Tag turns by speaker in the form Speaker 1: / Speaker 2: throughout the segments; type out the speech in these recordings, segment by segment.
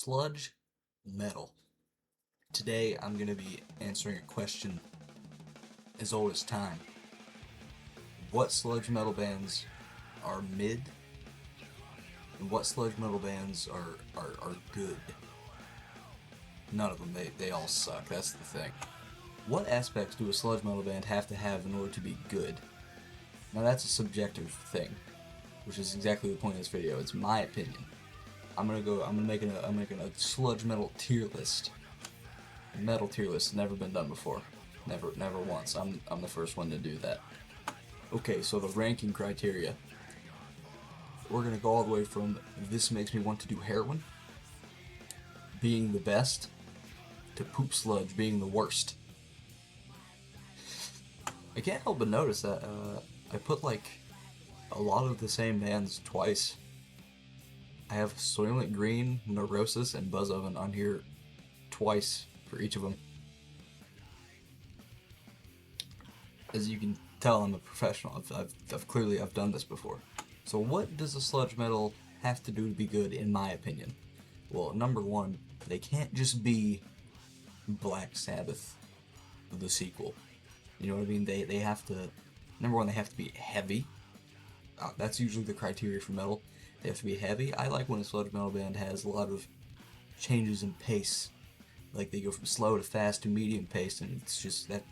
Speaker 1: Sludge Metal. Today I'm going to be answering a question as old as time. What sludge metal bands are mid, and what sludge metal bands are good? None of them, they all suck, that's the thing. What aspects do a sludge metal band have to have in order to be good? Now that's a subjective thing, which is exactly the point of this video. It's my opinion. I'm making a sludge metal tier list. Metal tier list, never been done before. Never once. I'm the first one to do that. Okay, so the ranking criteria. We're gonna go all the way from this makes me want to do heroin, being the best, to poop sludge being the worst. I can't help but notice that I put like a lot of the same bands twice. I have Soylent Green, Neurosis, and Buzz Oven on here twice for each of them. As you can tell, I'm a professional. I've clearly done this before. So what does a sludge metal have to do to be good, in my opinion? Well, number one, they can't just be Black Sabbath, the sequel. You know what I mean? They have to, number one, they have to be heavy. That's usually the criteria for metal. They have to be heavy. I like when a sludge metal band has a lot of changes in pace. Like they go from slow to fast to medium pace, and it's just that,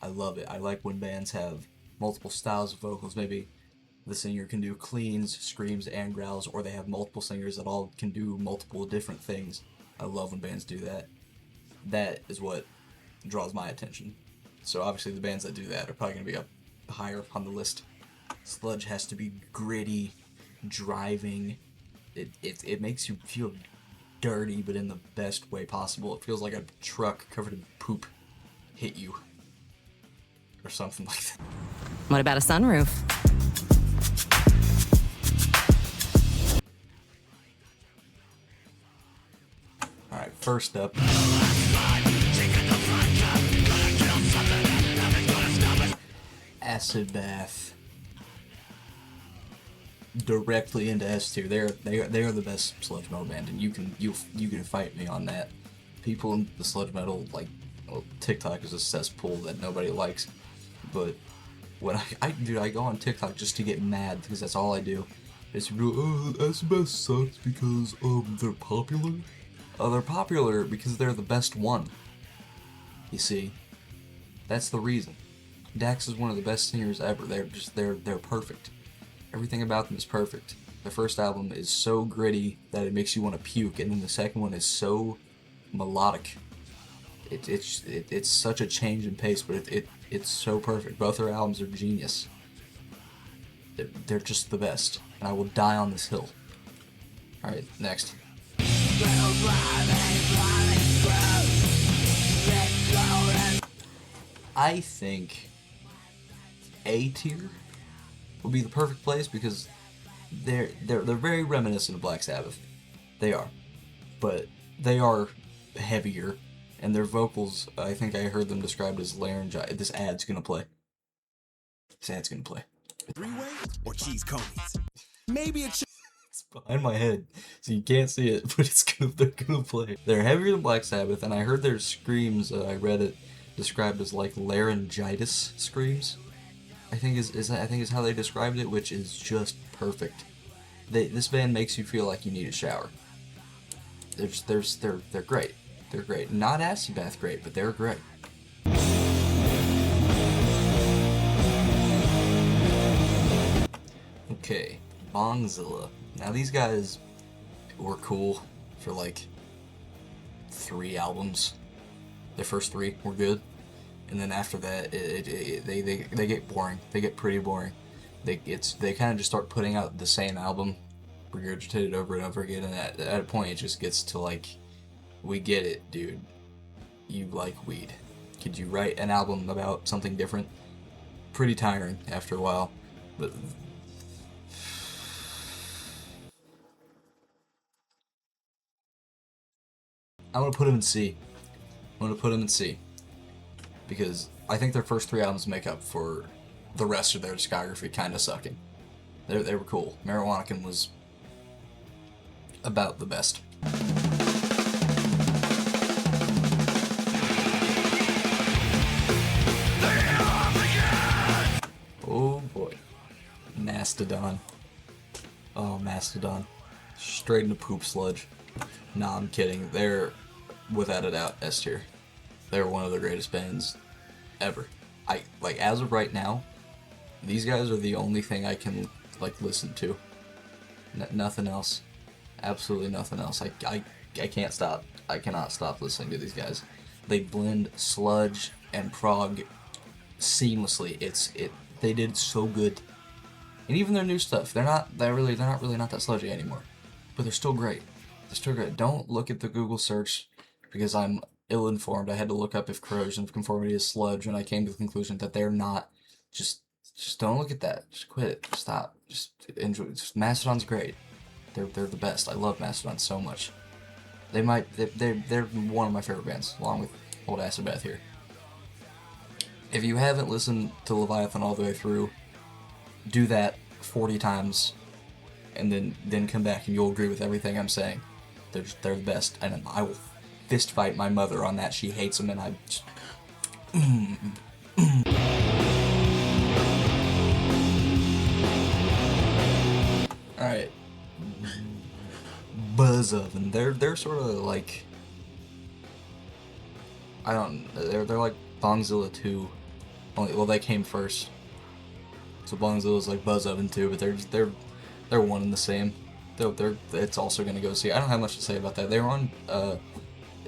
Speaker 1: I love it. I like when bands have multiple styles of vocals. Maybe the singer can do cleans, screams, and growls, or they have multiple singers that all can do multiple different things. I love when bands do that. That is what draws my attention. So obviously the bands that do that are probably going to be up higher on the list. Sludge has to be gritty, driving. It makes you feel dirty, but in the best way possible. It feels like a truck covered in poop hit you, or something like that.
Speaker 2: What about a sunroof?
Speaker 1: Alright, first up, Acid Bath. Directly into S tier. They are the best sludge metal band, and you can fight me on that. People in the sludge metal, like, well, TikTok is a cesspool that nobody likes, but when I go on TikTok just to get mad, because that's all I do. It's SBS sucks because they're popular. They're popular because they're the best one. You see, that's the reason. Dax is one of the best singers ever. They're perfect. Everything about them is perfect. The first album is so gritty that it makes you want to puke, and then the second one is so melodic. It's such a change in pace, but it's so perfect. Both their albums are genius. They're just the best, and I will die on this hill. Alright, next. I think A tier would be the perfect place, because they're very reminiscent of Black Sabbath. They are, but they are heavier, and their vocals, I think I heard them described as laryngitis. This ad's gonna play. This ad's gonna play.
Speaker 3: Three-way or cheese conies? Maybe it's
Speaker 1: Behind my head, so you can't see it, but they're gonna play. They're heavier than Black Sabbath, and I heard their screams. I read it described as like laryngitis screams. I think is how they described it, which is just perfect. This band makes you feel like you need a shower. They're great. They're great. Not Acid Bath great, but they're great. Okay, Bongzilla. Now these guys were cool for like 3 albums. Their first 3 were good. And then after that, they get boring. They get pretty boring. They kind of just start putting out the same album, regurgitated over and over again. And at a point, it just gets to like, we get it, dude. You like weed. Could you write an album about something different? Pretty tiring after a while, but I'm gonna put them in C. Because I think their first 3 albums make up for the rest of their discography kind of sucking. They were cool. Marijuana was about the best. Mastodon. Oh, Mastodon. Straight into poop sludge. Nah, I'm kidding. They're, without a doubt, S tier. They're one of the greatest bands ever. Like, as of right now, these guys are the only thing I can, like, listen to. Nothing else. Absolutely nothing else. I can't stop. I cannot stop listening to these guys. They blend sludge and prog seamlessly. They did so good. And even their new stuff, they're not really that sludgy anymore. But they're still great. They're still great. Don't look at the Google search because I'm ill-informed. I had to look up if corrosion of conformity is sludge, and I came to the conclusion that they're not. Just don't look at that. Just quit it. Stop. Just enjoy. Mastodon's great. They're the best. I love Mastodon so much. They're one of my favorite bands, along with Old Acid Bath here. If you haven't listened to Leviathan all the way through, do that 40 times, and then come back and you'll agree with everything I'm saying. They're the best, and I will fist fight my mother on that. She hates them, and I just... Alright. Buzz Oven. They're sort of like... They're like Bongzilla 2. Well, they came first. So Bongzilla's like Buzz Oven 2, but they're one and the same. It's also gonna go see. I don't have much to say about that. They were on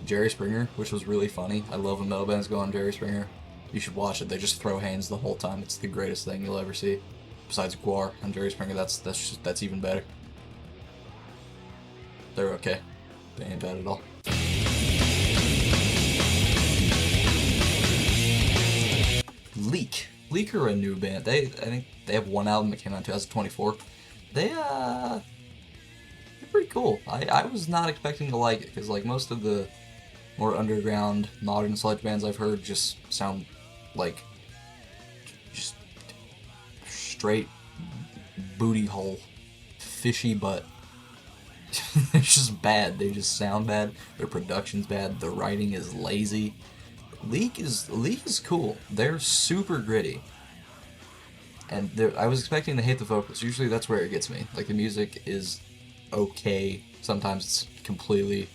Speaker 1: Jerry Springer, which was really funny. I love when metal bands go on Jerry Springer. You should watch it. They just throw hands the whole time. It's the greatest thing you'll ever see. Besides Guar on Jerry Springer, that's even better. They're okay. They ain't bad at all. Leak are a new band. I think they have one album that came out in 2024. They're pretty cool. I was not expecting to like it, because like most of the more underground modern sludge bands I've heard just sound like just straight booty hole, fishy butt. They're just bad. They just sound bad. Their production's bad. The writing is lazy. Leak is cool. They're super gritty. And I was expecting to hate the vocals. Usually that's where it gets me. Like, the music is okay. Sometimes it's completely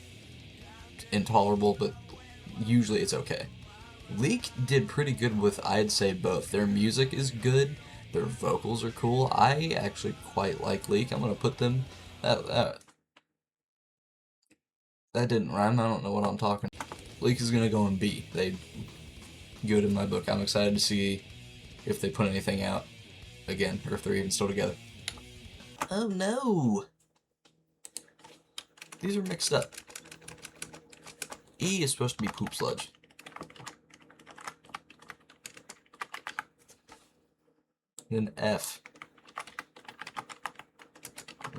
Speaker 1: intolerable, but usually it's okay. Leak did pretty good with, I'd say, both. Their music is good. Their vocals are cool. I actually quite like Leak. I'm gonna put them... That didn't rhyme. I don't know what I'm talking. Leak is gonna go in B. They good in my book. I'm excited to see if they put anything out again, or if they're even still together. Oh no! These are mixed up. E is supposed to be poop sludge. Then F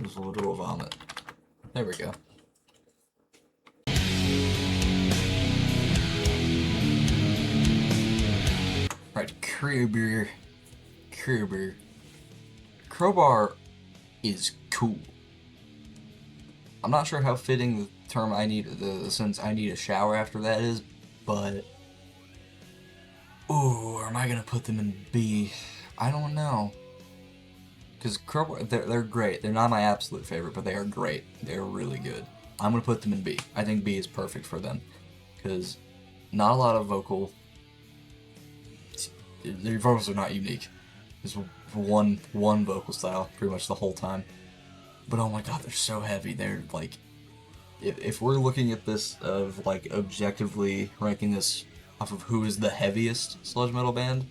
Speaker 1: is literal vomit. There we go. Right, Crowbar. Crowbar is cool. I'm not sure how fitting the term the sentence "I need a shower" after that is, but ooh, am I gonna put them in B? I don't know. Because Crowbar, they're great. They're not my absolute favorite, but they are great. They're really good. I'm gonna put them in B. I think B is perfect for them, because not a lot of vocal. Their vocals are not unique. There's one vocal style pretty much the whole time. But oh my god, they're so heavy. They're like, if we're looking at this of like objectively ranking this off of who is the heaviest sludge metal band,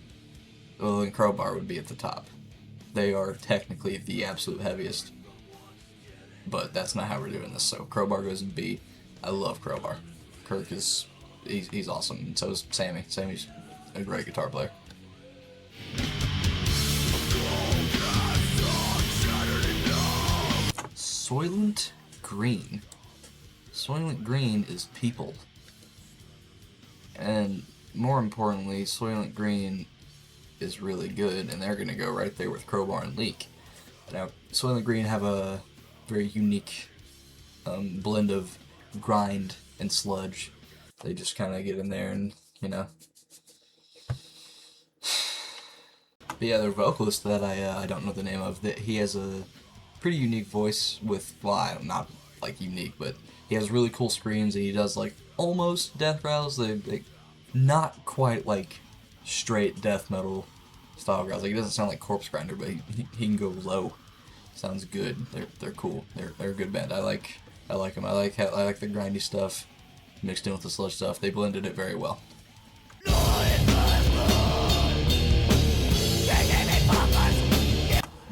Speaker 1: well then Crowbar would be at the top. They are technically the absolute heaviest. But that's not how we're doing this, so Crowbar goes in B. I love Crowbar. Kirk is, he's awesome, and so is Sammy. Sammy's a great guitar player. Soylent Green. Soylent Green is people. And more importantly, Soylent Green is really good, and they're going to go right there with Crowbar and Leak. Now, Soylent Green have a very unique blend of grind and sludge. They just kind of get in there and, you know. But yeah, their vocalist that I don't know the name of, that he has a pretty unique voice with, well, not like unique, but he has really cool screams, and he does like almost death growls. They not quite like straight death metal style growls. Like, he doesn't sound like Corpse Grinder, but he can go low. Sounds good. They're cool. They're a good band. I like them. I like the grindy stuff mixed in with the sludge stuff. They blended it very well.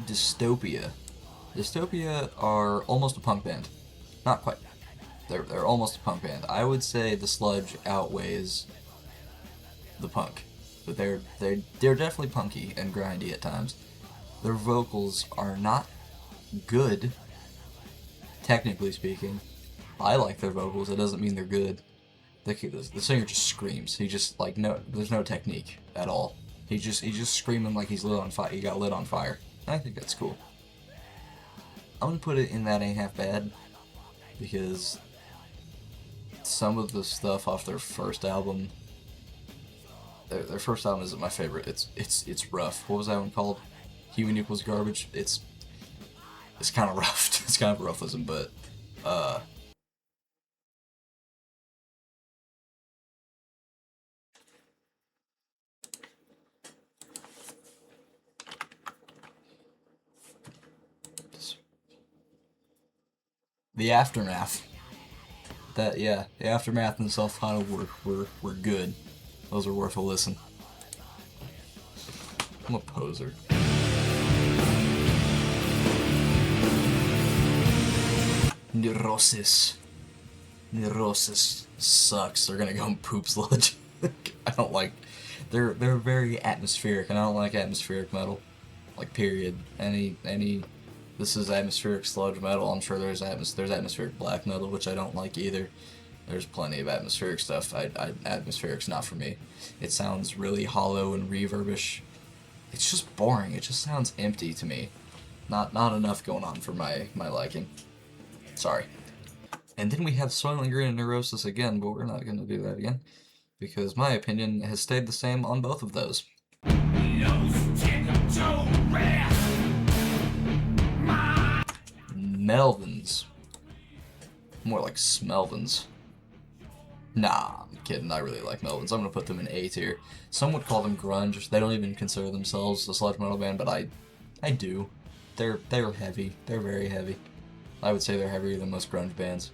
Speaker 1: Dystopia. Dystopia are almost a punk band. Not quite. They're almost a punk band. I would say the sludge outweighs the punk, but they're definitely punky and grindy at times. Their vocals are not good, technically speaking. I like their vocals. It doesn't mean they're good. The singer just screams. He just like there's no technique at all. He's just screaming like he's lit on fire. He got lit on fire. I think that's cool. I'm gonna put it in that ain't half bad because some of the stuff off their first album, their first album isn't my favorite. It's rough. What was that one called? Human Equals Garbage. It's kind of rough. It's kind of a roughism, but the Aftermath. The Aftermath and Self-Titled were good. Those are worth a listen. I'm a poser. Neurosis sucks. They're gonna go and poop sludge. I don't like. They're very atmospheric, and I don't like atmospheric metal. Like, period. This is atmospheric sludge metal. I'm sure there's atmospheric black metal, which I don't like either. There's plenty of atmospheric stuff. Atmospheric's not for me. It sounds really hollow and reverbish. It's just boring. It just sounds empty to me. Not enough going on for my liking. Sorry. And then we have Soylent Green and Neurosis again, but we're not going to do that again, because my opinion has stayed the same on both of those. Melvins. More like Smelvins. Nah, I'm kidding. I really like Melvins. I'm going to put them in A tier. Some would call them grunge. They don't even consider themselves a sludge metal band, but I do. They're heavy. They're very heavy. I would say they're heavier than most grunge bands.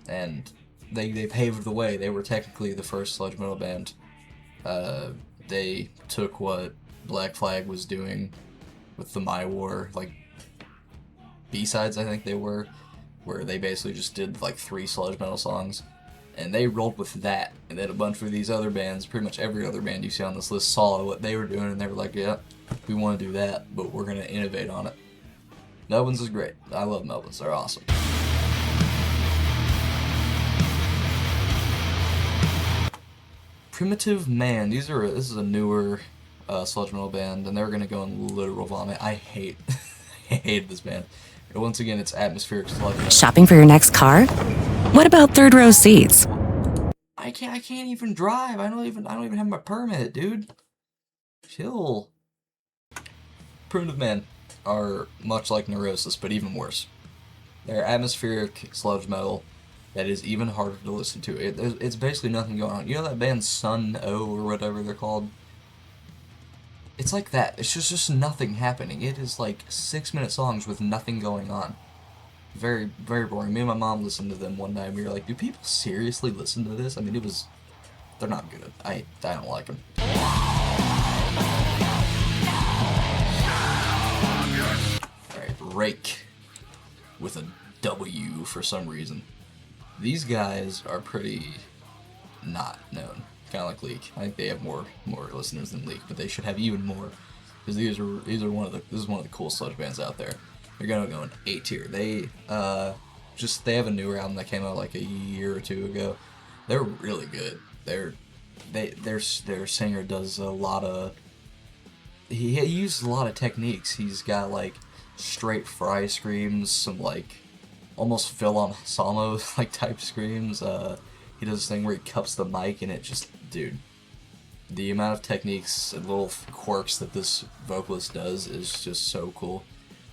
Speaker 1: And they paved the way. They were technically the first sludge metal band. They took what Black Flag was doing with the My War, like, B-sides, I think they were, where they basically just did like 3 sludge metal songs, and they rolled with that. And then a bunch of these other bands, pretty much every other band you see on this list, saw what they were doing, and they were like, yeah, we want to do that, but we're going to innovate on it. Melvins is great. I love Melvins. They're awesome. Primitive Man. This is a newer sludge metal band, and they're going to go in literal vomit. I hate this band. Once again, it's atmospheric sludge metal.
Speaker 2: Shopping for your next car? What about third row seats?
Speaker 1: I can't even drive. I don't even have my permit, dude. Chill. Primitive Man are much like Neurosis, but even worse. They're atmospheric sludge metal that is even harder to listen to. It's basically nothing going on. You know that band Sun O or whatever they're called? It's like that. It's just nothing happening. It is like 6-minute songs with nothing going on. Very, very boring. Me and my mom listened to them one night, and we were like, do people seriously listen to this? I mean, they're not good. I don't like them. Alright, Rake. With a W for some reason. These guys are pretty not known. Kind of like Leak. I think they have more listeners than Leak, but they should have even more, because this is one of the coolest sludge bands out there. They're gonna go in A tier. They have a newer album that came out like a year or 2 ago. They're really good. Their singer does a lot of. He uses a lot of techniques. He's got like straight fry screams, some like almost Phil Anselmo like type screams. He does this thing where he cups the mic and it just, dude, The amount of techniques and little quirks that this vocalist does is just so cool.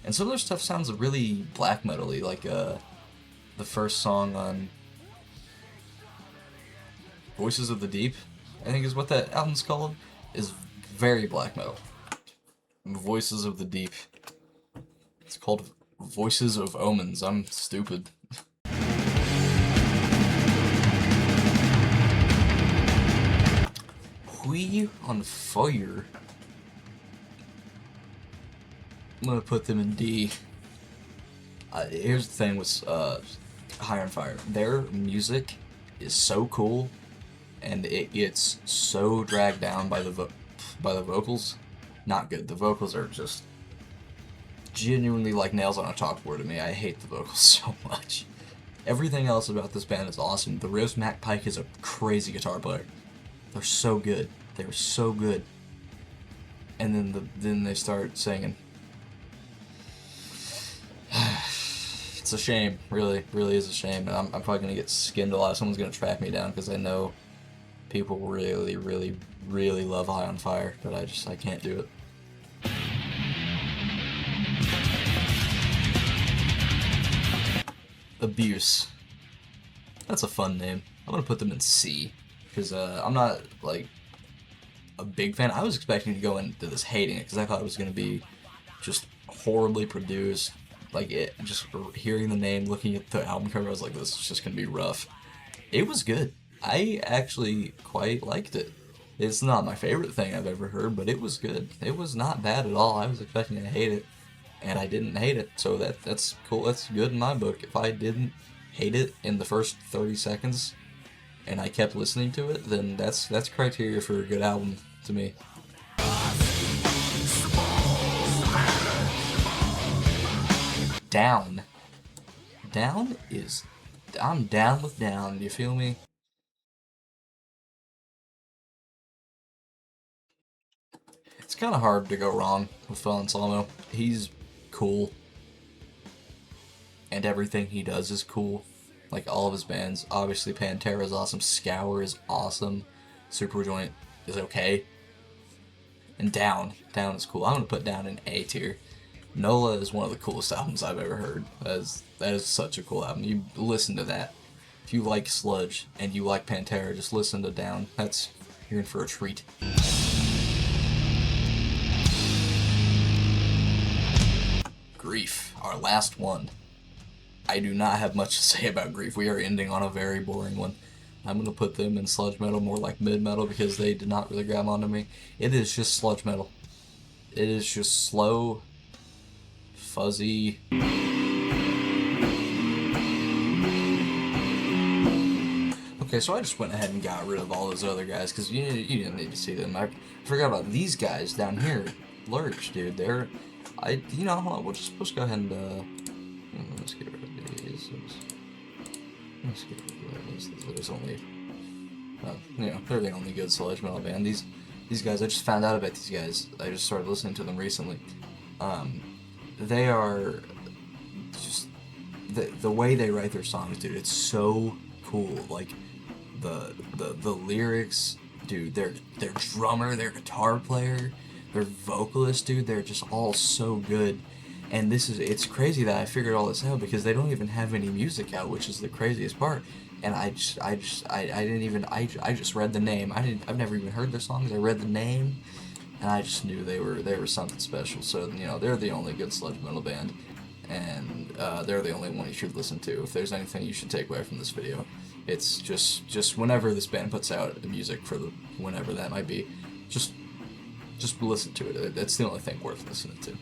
Speaker 1: And some of their stuff sounds really black metal-y, like the first song on Voices of the Deep, I think is what that album's called, is very black metal. Voices of the Deep. It's called Voices of Omens. I'm stupid. We on Fire. I'm gonna put them in D. Here's the thing with High on Fire. Their music is so cool, and it gets so dragged down by the vocals. Not good. The vocals are just genuinely like nails on a chalkboard to me. I hate the vocals so much. Everything else about this band is awesome. The Rose Mac Pike is a crazy guitar player. They're so good. They were so good. And then they start singing. It's a shame, really is a shame. And I'm probably gonna get skinned a lot. Someone's gonna track me down because I know people really love High on Fire, but I can't do it. Abuse. That's a fun name. I'm gonna put them in C because I'm not like a big fan. I was expecting to go into this hating it because I thought it was gonna be just horribly produced. Like it, just hearing the name, looking at the album cover, I was like, this is just gonna be rough. It was good. I actually quite liked it. It's not my favorite thing I've ever heard, but it was good. It was not bad at all. I was expecting to hate it, and I didn't hate it, so that's cool. That's good in my book. If I didn't hate it in the first 30 seconds, and I kept listening to it, then that's criteria for a good album to me. Down. Down is... I'm down with Down, you feel me? It's kind of hard to go wrong with Phil Anselmo. He's cool. And everything he does is cool. Like all of his bands. Obviously Pantera is awesome. Scour is awesome. Superjoint is okay. And Down. Down is cool. I'm going to put Down in A tier. NOLA is one of the coolest albums I've ever heard. That is such a cool album. You listen to that. If you like sludge and you like Pantera, just listen to Down. You're in for a treat. Grief, our last one. I do not have much to say about Grief. We are ending on a very boring one. I'm going to put them in sludge metal, more like mid-metal, because they did not really grab onto me. It is just sludge metal. It is just slow, fuzzy. Okay, so I just went ahead and got rid of all those other guys, because you didn't need to see them. I forgot about these guys down here. Lurch, dude. Hold on, we'll just go ahead and, let's get rid of these. Let's get rid of these. There's only, they're the only good sludge metal band. These guys, I just found out about these guys. I just started listening to them recently. They are just, the way they write their songs, dude, it's so cool. Like, the lyrics, dude, their drummer, their guitar player, their vocalist, dude, they're just all so good. And it's crazy that I figured all this out because they don't even have any music out, which is the craziest part. And I just read the name. I've never even heard their songs. I read the name, and I just knew they were something special. So they're the only good sludge metal band, and they're the only one you should listen to. If there's anything you should take away from this video, it's just whenever this band puts out the music for whenever that might be, just listen to it. That's the only thing worth listening to.